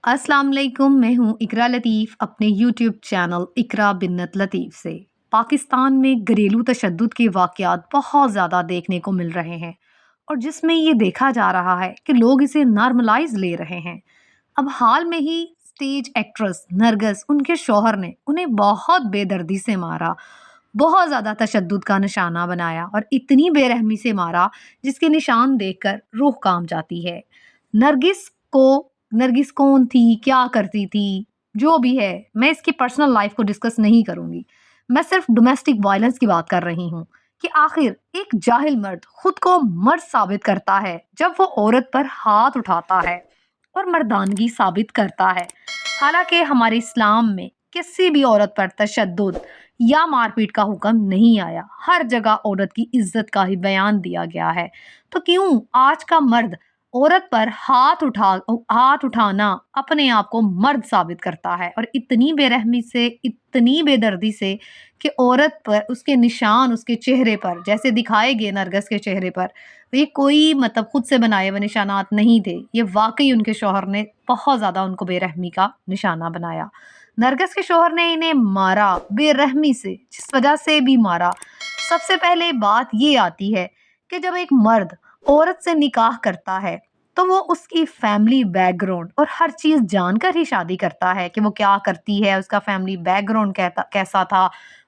अस्सलाम वालेकुम। मैं हूँ इकरा लतीफ़ अपने यूट्यूब चैनल इकरा बिन्नत लतीफ़ से। पाकिस्तान में घरेलू तशद्दुद के वाक़यात बहुत ज़्यादा देखने को मिल रहे हैं और जिसमें ये देखा जा रहा है कि लोग इसे नॉर्मलाइज़ ले रहे हैं। अब हाल में ही स्टेज एक्ट्रेस नरगिस उनके शौहर ने उन्हें बहुत बेदर्दी से मारा, बहुत ज़्यादा तशद्दुद का निशाना बनाया और इतनी बेरहमी से मारा जिसके निशान देखकर रूह कांप जाती है। नरगिस को नरगिस कौन थी, क्या करती थी, जो भी है, मैं इसकी पर्सनल लाइफ को डिस्कस नहीं करूँगी। मैं सिर्फ डोमेस्टिक वायलेंस की बात कर रही हूँ कि आखिर एक जाहिल मर्द खुद को मर्द साबित करता है जब वो औरत पर हाथ उठाता है और मर्दानगी साबित करता है। हालांकि हमारे इस्लाम में किसी भी औरत पर तशद्दुद या मारपीट का हुक्म नहीं आया। हर जगह औरत की इज्जत का ही बयान दिया गया है। तो क्यों आज का मर्द औरत पर हाथ उठाना अपने आप को मर्द साबित करता है और इतनी बेरहमी से, इतनी बेदर्दी से कि औरत पर उसके निशान उसके चेहरे पर जैसे दिखाए गए नरगिस के चेहरे पर, ये कोई मतलब खुद से बनाए हुए निशानात नहीं थे। ये वाकई उनके शौहर ने बहुत ज़्यादा उनको बेरहमी का निशाना बनाया। नरगिस के शौहर ने इन्हें मारा बेरहमी से, जिस वजह से भी मारा। सबसे पहले बात ये आती है कि जब एक मर्द औरत से निकाह करता है तो वो उसकी फैमिली बैकग्राउंड और हर चीज जानकर ही शादी करता है कि वो क्या करती है, उसका फैमिली बैकग्राउंड कैसा था,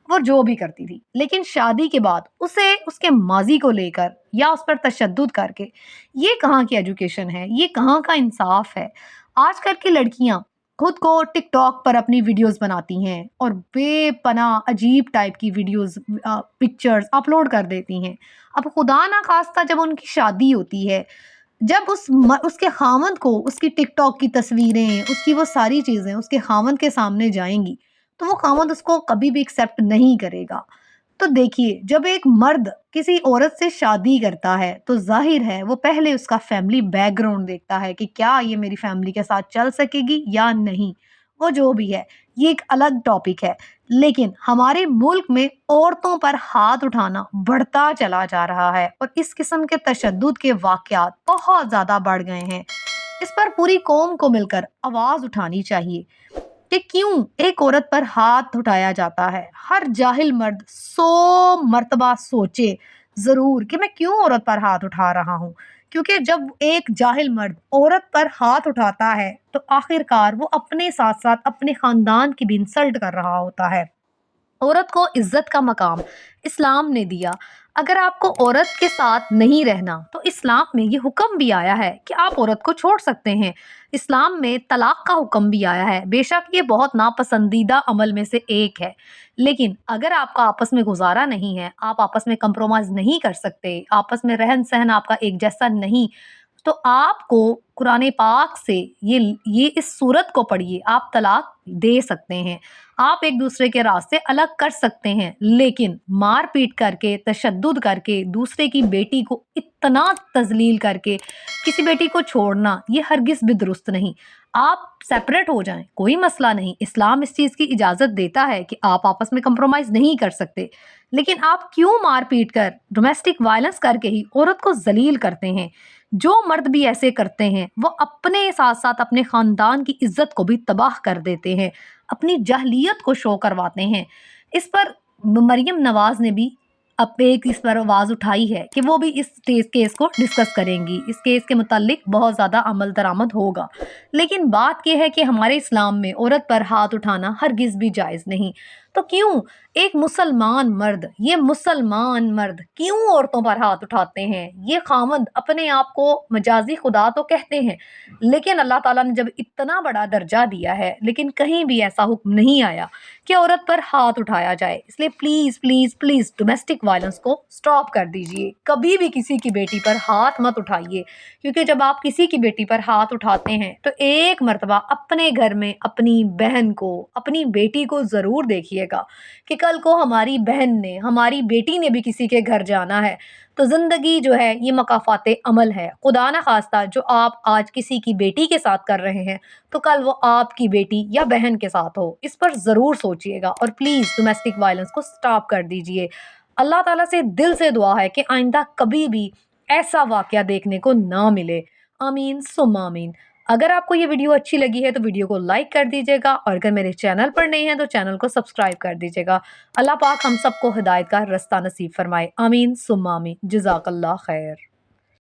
वो जो भी करती थी। लेकिन शादी के बाद उसे उसके माजी को लेकर या उस पर तशद्दुद करके, ये कहाँ की एजुकेशन है, ये कहाँ का इंसाफ है। आजकल की लड़कियां खुद को टिकटॉक पर अपनी वीडियोस बनाती हैं और बेपनाह अजीब टाइप की वीडियोस, पिक्चर्स अपलोड कर देती हैं। अब खुदा ना खास्ता जब उनकी शादी होती है, जब उसके खामंद को उसकी टिकटॉक की तस्वीरें, उसकी वो सारी चीज़ें उसके खामंद के सामने जाएँगी, तो वो खामंद उसको कभी भी एक्सेप्ट नहीं करेगा। तो देखिए, जब एक मर्द किसी औरत से शादी करता है, तो ज़ाहिर है वो पहले उसका फैमिली बैकग्राउंड देखता है कि क्या ये मेरी फैमिली के साथ चल सकेगी या नहीं। वो जो भी है, ये एक अलग टॉपिक है। लेकिन हमारे मुल्क में औरतों पर हाथ उठाना बढ़ता चला जा रहा है और इस किस्म के तशद्दुद के वाक़यात बहुत ज़्यादा बढ़ गए हैं। इस पर पूरी कौम को मिलकर आवाज़ उठानी चाहिए कि क्यों एक औरत पर हाथ उठाया जाता है। हर जाहिल मर्द 100 मर्तबा सोचे ज़रूर कि मैं क्यों औरत पर हाथ उठा रहा हूँ। क्योंकि जब एक जाहिल मर्द औरत पर हाथ उठाता है, तो आखिरकार वो अपने साथ-साथ अपने ख़ानदान की भी इंसल्ट कर रहा होता है। औरत को इज्जत का मकाम इस्लाम ने दिया। अगर आपको औरत के साथ नहीं रहना तो इस्लाम में ये हुक्म भी आया है कि आप औरत को छोड़ सकते हैं। इस्लाम में तलाक का हुक्म भी आया है। बेशक ये बहुत नापसंदीदा अमल में से एक है, लेकिन अगर आपका आपस में गुजारा नहीं है, आप आपस में कंप्रोमाइज नहीं कर सकते, आपस में रहन सहन आपका एक जैसा नहीं, तो आपको कुरान पाक से ये इस सूरत को पढ़िए, आप तलाक दे सकते हैं, आप एक दूसरे के रास्ते अलग कर सकते हैं। लेकिन मार पीट करके, तशद्दुद करके, दूसरे की बेटी को इतना तजलील करके किसी बेटी को छोड़ना, ये हरगिज भी दुरुस्त नहीं। आप सेपरेट हो जाएं, कोई मसला नहीं। इस्लाम इस चीज़ की इजाज़त देता है कि आप आपस में कंप्रोमाइज़ नहीं कर सकते, लेकिन आप क्यों मार पीट कर, डोमेस्टिक वायलेंस करके ही औरत को जलील करते हैं। जो मर्द भी ऐसे करते हैं वो अपने साथ साथ अपने खानदान की इज्जत को भी तबाह कर देते हैं, अपनी जाहलियत को शो करवाते हैं। इस पर मरियम नवाज ने भी अब एक इस पर आवाज़ उठाई है कि वो भी इस केस को डिस्कस करेंगी। इस केस के मुतालिक बहुत ज़्यादा अमल दरामद होगा। लेकिन बात यह है कि हमारे इस्लाम में औरत पर हाथ उठाना हरगिज़ भी जायज़ नहीं। तो क्यों एक मुसलमान मर्द, ये मुसलमान मर्द क्यों औरतों पर हाथ उठाते हैं? ये खामद अपने आप को मजाजी खुदा तो कहते हैं, लेकिन अल्लाह ताला ने जब इतना बड़ा दर्जा दिया है, लेकिन कहीं भी ऐसा हुक्म नहीं आया कि औरत पर हाथ उठाया जाए। इसलिए please please please domestic violence को स्टॉप कर दीजिए। कभी भी किसी की बेटी पर हाथ मत उठाइए, क्योंकि जब आप किसी की बेटी पर हाथ उठाते हैं तो एक मर्तबा अपने घर में अपनी बहन को, अपनी बेटी को ज़रूर देखिएगा कि कल को हमारी बहन ने, हमारी बेटी ने भी किसी के घर जाना है, तो ज़िंदगी जो है ये मकाफ़ाते अमल है। खुदा ना खास्ता जो आप आज किसी की बेटी के साथ कर रहे हैं, तो कल वो आपकी बेटी या बहन के साथ हो। इस पर ज़रूर सोचिएगा और प्लीज़ डोमेस्टिक वायलेंस को स्टॉप कर दीजिए। अल्लाह ताला से दिल से दुआ है कि आइंदा कभी भी ऐसा वाक़या देखने को ना मिले। आमीन सुम्मा आमीन। اگر آپ کو یہ ویڈیو اچھی لگی ہے تو ویڈیو کو لائک کر دیجیے گا، اور اگر میرے چینل پر نہیں ہیں تو چینل کو سبسکرائب کر دیجیے گا۔ اللہ پاک ہم سب کو ہدایت کا رستہ نصیب فرمائے، آمین ثم آمین۔ جزاک اللہ خیر۔